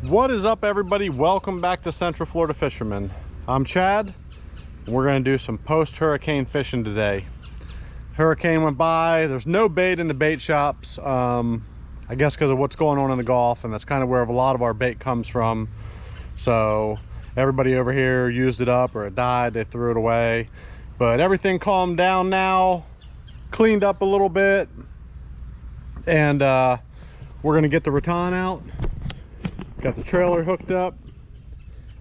What is up, everybody? Welcome back to Central Florida Fisherman. I'm Chad. We're going to do some post-hurricane fishing today. Hurricane went by. There's no bait in the bait shops. I guess because of what's going on in the Gulf, and that's kind of where a lot of our bait comes from. So everybody over here used it up, or it died, they threw it away. But everything calmed down now, cleaned up a little bit, and we're going to get the Rattan out. Got the trailer hooked up,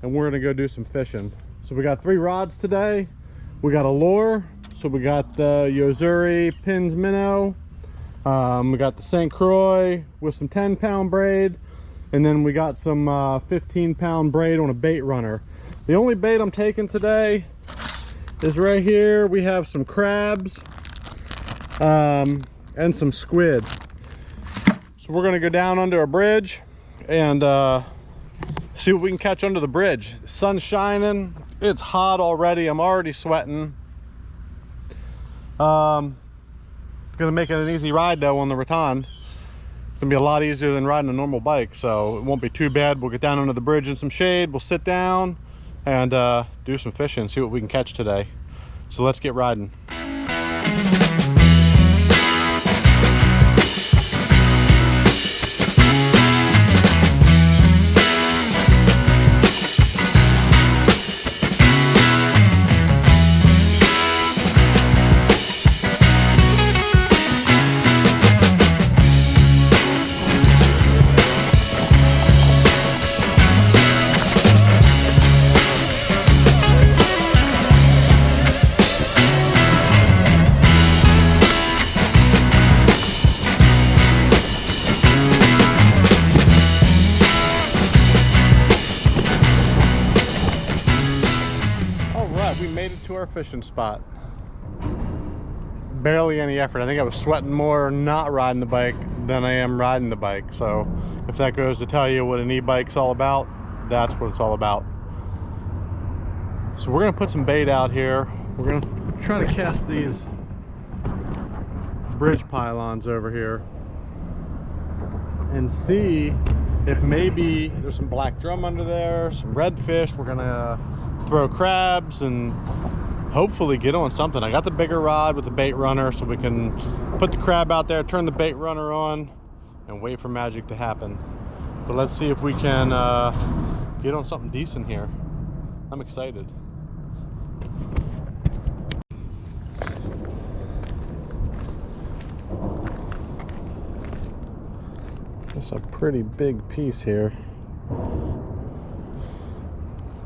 and we're gonna go do some fishing. So we got 3 rods today. We got a lure, so we got the Yozuri Pins Minnow. We got the St. Croix with some 10-pound braid, and then we got some 15-pound braid on a bait runner. The only bait I'm taking today is right here. We have some crabs and some squid. So we're gonna go down under a bridge and see what we can catch under the bridge. The sun's shining, it's hot already, I'm already sweating. Gonna make it an easy ride though on the Rattan. It's gonna be a lot easier than riding a normal bike, so it won't be too bad. We'll get down under the bridge in some shade, we'll sit down and do some fishing, see what we can catch today. So let's get riding. We made it to our fishing spot. Barely any effort. I think I was sweating more not riding the bike than I am riding the bike. So if that goes to tell you what an e-bike's all about, that's what it's all about. So we're gonna put some bait out here. We're gonna try to cast these bridge pylons over here and see if maybe there's some black drum under there, some redfish. We're gonna throw crabs and hopefully get on something. I got the bigger rod with the bait runner, so we can put the crab out there, turn the bait runner on, and wait for magic to happen. But let's see if we can get on something decent here. I'm excited. It's a pretty big piece here,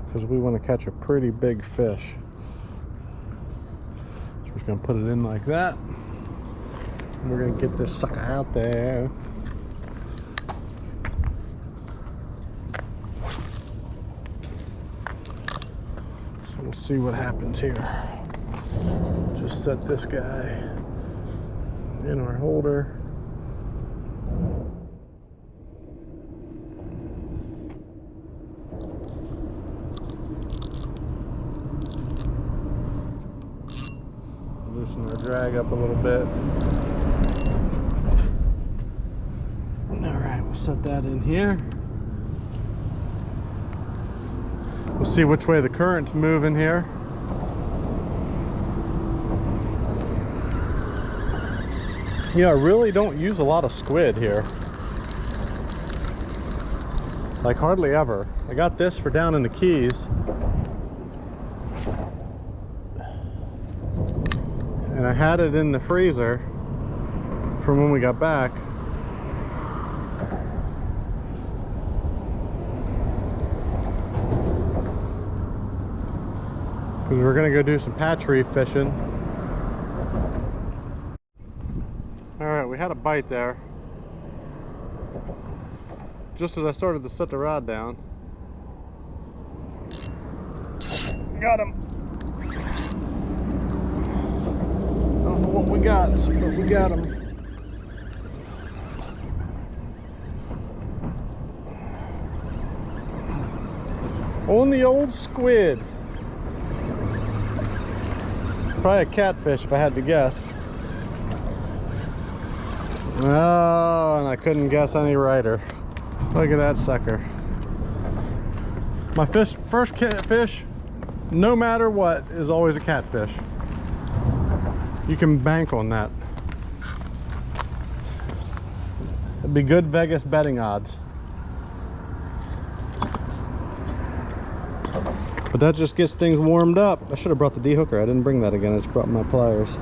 because we want to catch a pretty big fish. So we're just going to put it in like that. And we're going to get this sucker out there. So we'll see what happens here. We'll just set this guy in our holder. Loosen our drag up a little bit. Alright, we'll set that in here. We'll see which way the current's moving here. Yeah, I really don't use a lot of squid here. Like hardly ever. I got this for down in the Keys. And I had it in the freezer from when we got back. Because we're gonna go do some patch reef fishing. Alright, we had a bite there. Just as I started to set the rod down. Got him. Don't know what we got, but we got him. On the old squid. Probably a catfish if I had to guess. Oh, and I couldn't guess any righter. Look at that sucker. My first catfish, no matter what, is always a catfish. You can bank on that. It'd be good Vegas betting odds. But that just gets things warmed up. I should have brought the D-hooker. I didn't bring that again. I just brought my pliers.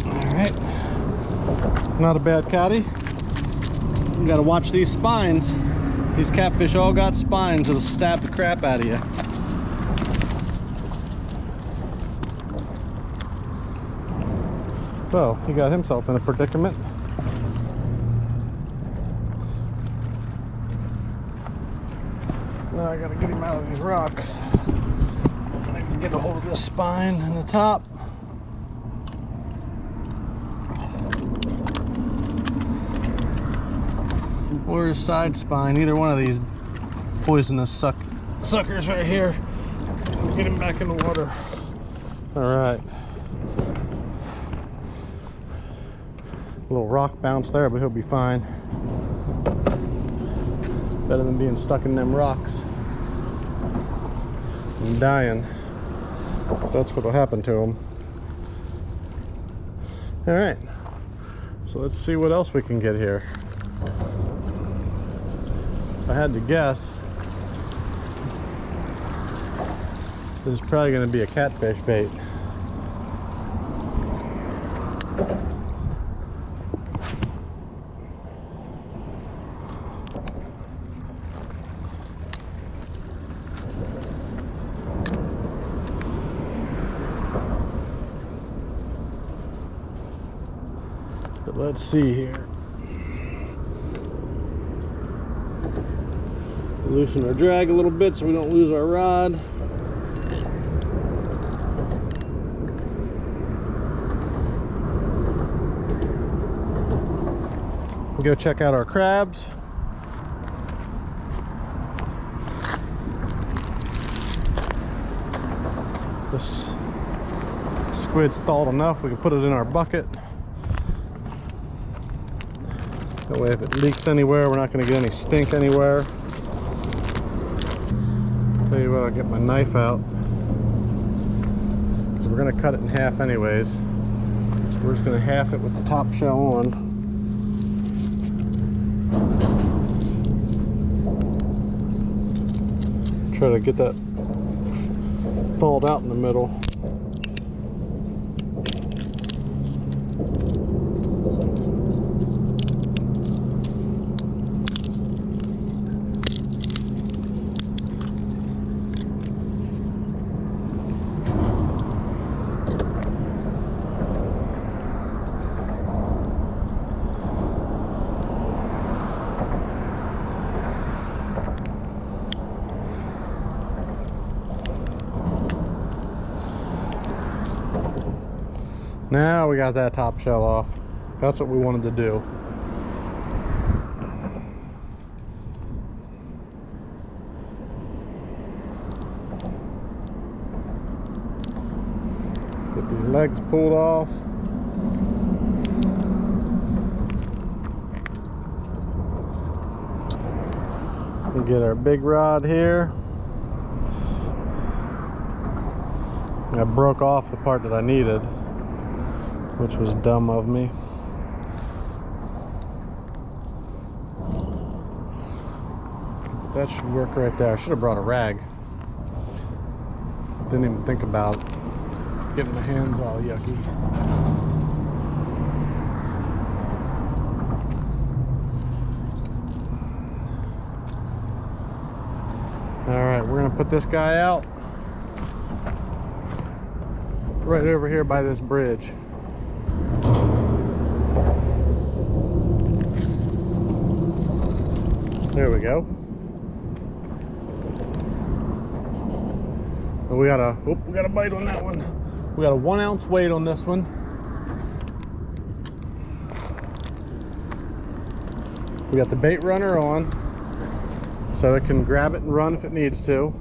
All right. Not a bad catty. You gotta watch these spines. These catfish all got spines. It'll stab the crap out of you. Well, he got himself in a predicament. Now I gotta get him out of these rocks. I can get a hold of this spine in the top. Or his side spine, either one of these poisonous suckers right here. Get him back in the water. All right. A little rock bounce there, but he'll be fine. Better than being stuck in them rocks and dying. So that's what'll happen to him. All right. So let's see what else we can get here. If I had to guess, this is probably going to be a catfish bait. But let's see here. Loosen our drag a little bit so we don't lose our rod. Go check out our crabs. This squid's thawed enough, we can put it in our bucket. That way if it leaks anywhere, we're not going to get any stink anywhere. Tell you what, I'll get my knife out, because we're going to cut it in half anyways. So we're just going to half it with the top shell on. Try to get that thawed out in the middle. Now we got that top shell off. That's what we wanted to do. Get these legs pulled off. We get our big rod here. I broke off the part that I needed, which was dumb of me. That should work right there. I should have brought a rag. Didn't even think about getting my hands all yucky. All right, we're gonna put this guy out right over here by this bridge. There we go. And we got a bite on that one. We got a 1 ounce weight on this one. We got the bait runner on, so it can grab it and run if it needs to.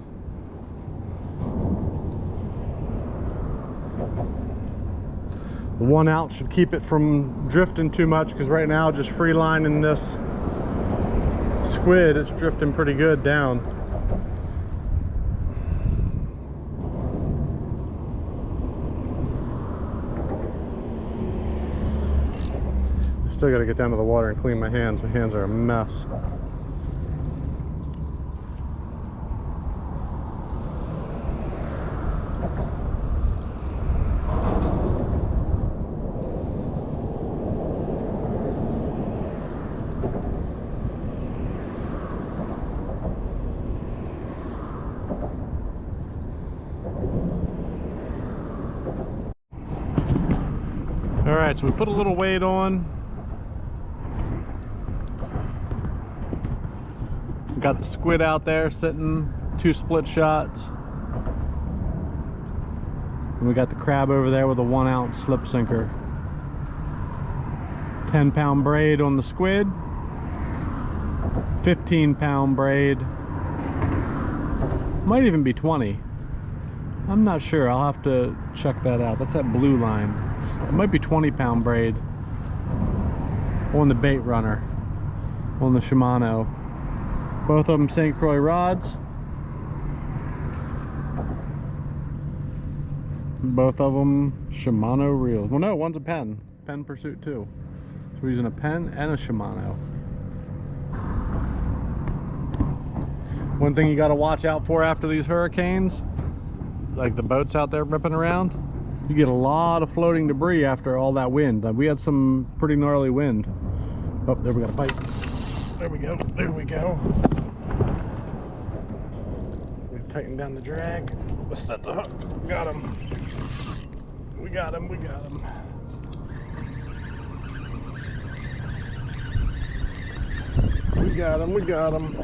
The 1 ounce should keep it from drifting too much, because right now just free lining this squid, it's drifting pretty good down. I still got to get down to the water and clean my hands. My hands are a mess. All right, so we put a little weight on. Got the squid out there sitting, 2 split shots. And we got the crab over there with a 1 ounce slip sinker. 10-pound braid on the squid. 15-pound braid. Might even be 20. I'm not sure, I'll have to check that out. That's that blue line. It might be 20-pound braid on the bait runner, on the Shimano. Both of them St. Croix rods. Both of them Shimano reels. Well, no, one's a Penn Pursuit too. So we're using a Penn and a Shimano. One thing you got to watch out for after these hurricanes, like the boats out there ripping around, you get a lot of floating debris after all that wind. We had some pretty gnarly wind. Oh, there we got a bite. There we go. There we go. Tighten down the drag. Let's set the hook. Got him. We got him. We got him. We got him. We got him.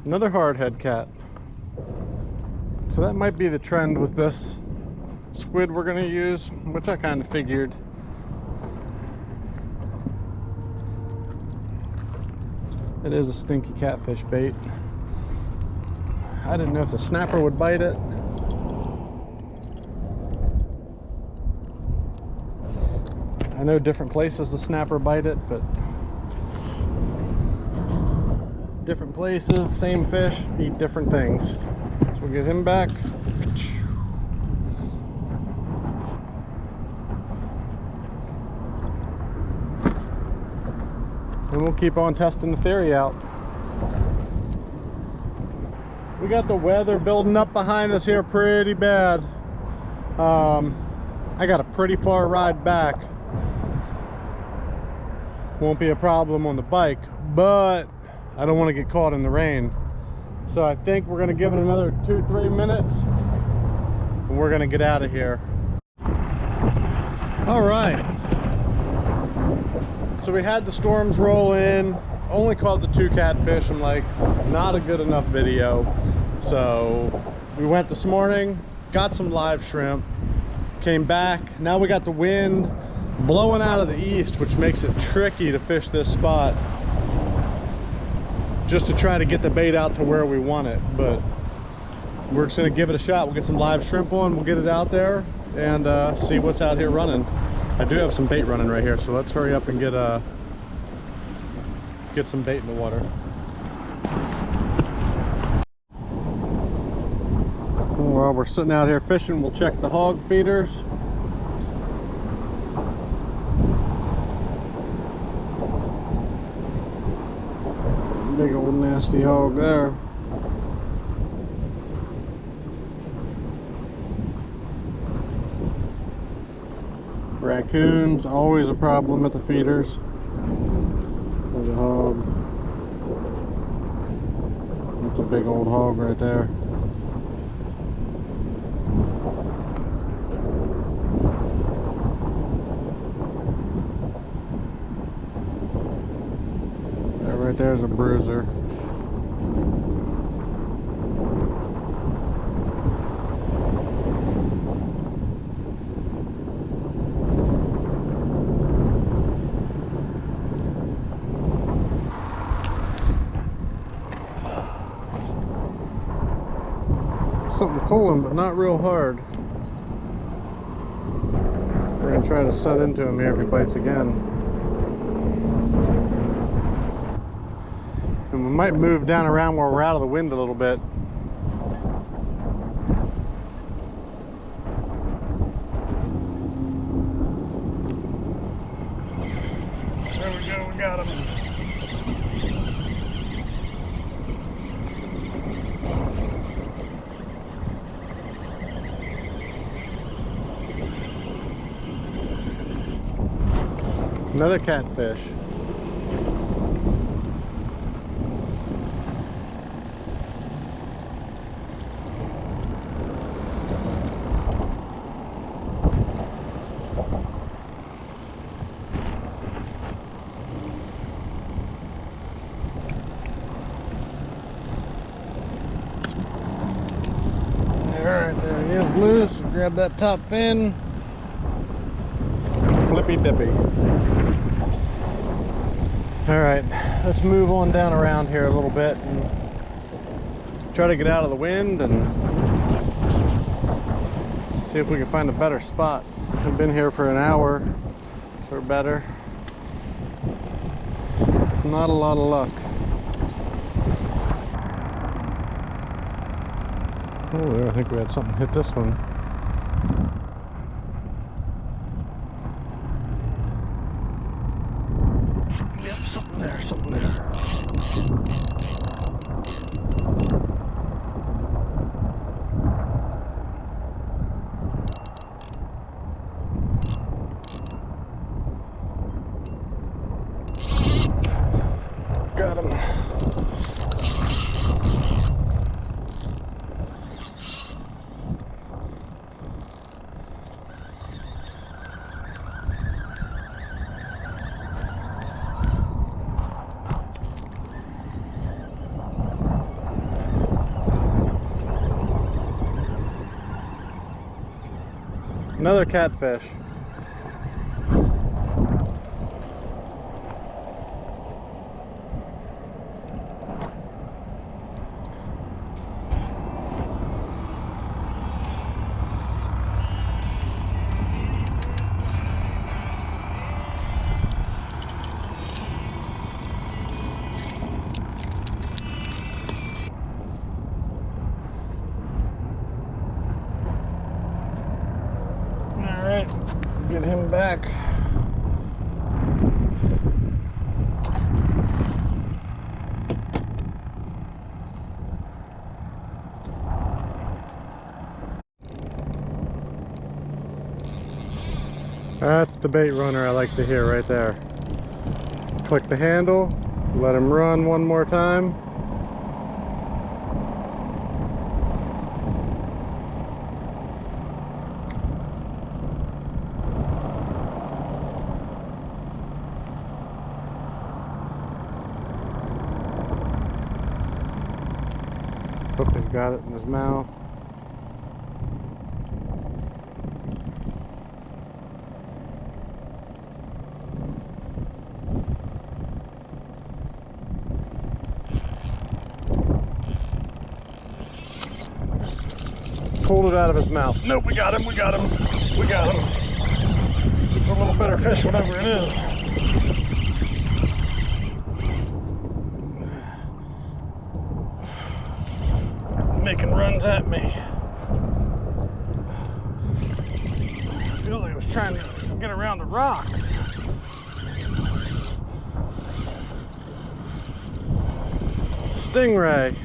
Another hardhead cat. So that might be the trend with this squid we're going to use, which I kind of figured. It is a stinky catfish bait. I didn't know if the snapper would bite it. I know different places the snapper bite it, but different places, same fish, eat different things. So we'll get him back. And we'll keep on testing the theory out. We got the weather building up behind us here pretty bad. I got a pretty far ride back. Won't be a problem on the bike, but I don't want to get caught in the rain. So I think we're going to give it another 2-3 minutes and we're going to get out of here. All right. So we had the storms roll in, only caught the 2 catfish. I'm like, not a good enough video. So we went this morning, got some live shrimp, came back. Now we got the wind blowing out of the east, which makes it tricky to fish this spot, just to try to get the bait out to where we want it. But we're just gonna give it a shot. We'll get some live shrimp on, we'll get it out there and see what's out here running. I do have some bait running right here, so let's hurry up and get some bait in the water. While we're sitting out here fishing, we'll check the hog feeders. Big old nasty hog there. Raccoons, always a problem at the feeders. There's a hog. That's a big old hog right there. That right there's a bruiser. something pulling, but not real hard. We're gonna try to set into him here if he bites again. And we might move down around where we're out of the wind a little bit. There we go, we got him. Another catfish. Alright, there he is loose. Grab that top fin. Flippy dippy. Alright, let's move on down around here a little bit and try to get out of the wind and see if we can find a better spot. I've been here for an hour or better. Not a lot of luck. Oh, I think we had something hit this one. Yep, something there, something there. Got him. Another catfish. Alright, get him back. That's the bait runner I like to hear right there. Click the handle, let him run one more time. Hope he's got it in his mouth. Pulled it out of his mouth. Nope, we got him, we got him, we got him. It's a little better fish, whatever it is. Making runs at me. Feels like it was trying to get around the rocks. Stingray.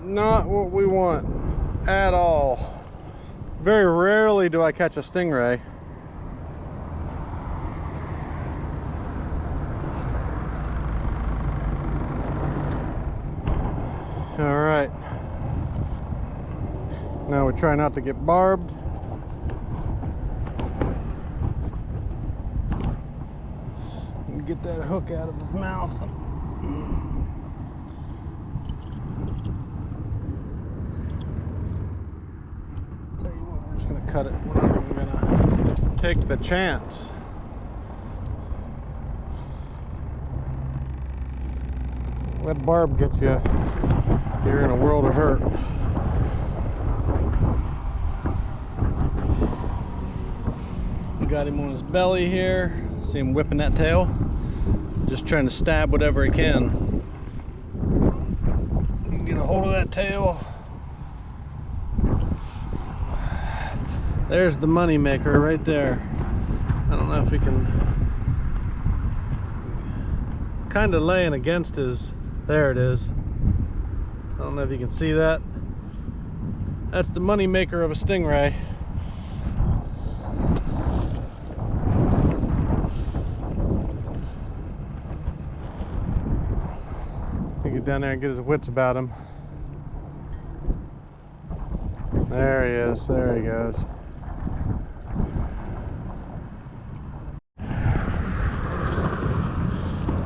Not what we want at all. Very rarely do I catch a stingray. All right. Now we try not to get barbed. And get that hook out of his mouth. Tell you what, we're just gonna cut it. We're not even gonna take the chance. that barb gets you, you're in a world of hurt. We got him on his belly here. See him whipping that tail. Just trying to stab whatever he can. You can get a hold of that tail. There's the money maker right there. I don't know if we can, kind of laying against his, there it is. I don't know if you can see that. That's the money maker of a stingray. He get down there and get his wits about him. There he is, there he goes.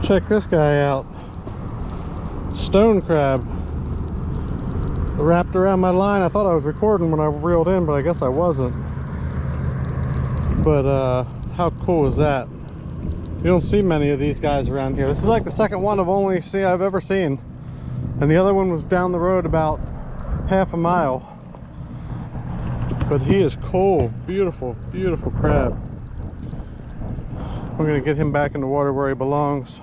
Check this guy out. Stone crab. Wrapped around my line. I thought I was recording when I reeled in, but I guess I wasn't. But how cool is that? You don't see many of these guys around here. This is like the second one I've ever seen. And the other one was down the road about half a mile. But he is cool. Beautiful, beautiful crab. We're gonna get him back in the water where he belongs.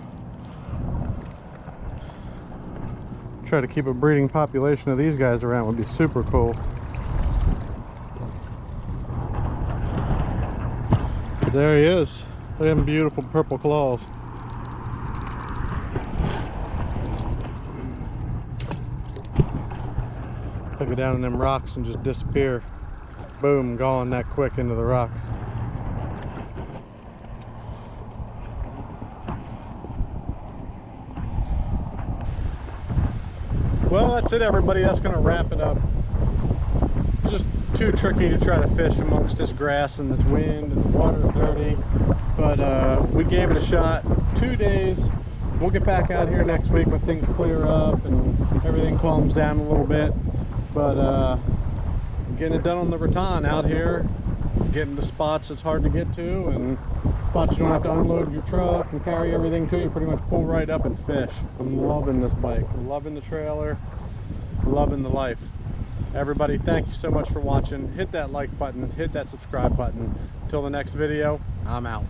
Try to keep a breeding population of these guys around would be super cool. But there he is. Look at them beautiful purple claws. Hook it down in them rocks and just disappear. Boom, gone that quick into the rocks. Well, that's it, everybody. That's going to wrap it up. It's just too tricky to try to fish amongst this grass and this wind, and the water's dirty. But we gave it a shot. 2 days. We'll get back out here next week when things clear up and everything calms down a little bit. But getting it done on the Rattan out here, getting to spots it's hard to get to, and spots you don't have to unload your truck and carry everything to. You pretty much pull right up and fish. I'm loving this bike. I'm loving the trailer. Loving the life. Everybody, thank you so much for watching. Hit that like button. Hit that subscribe button. Until the next video, I'm out.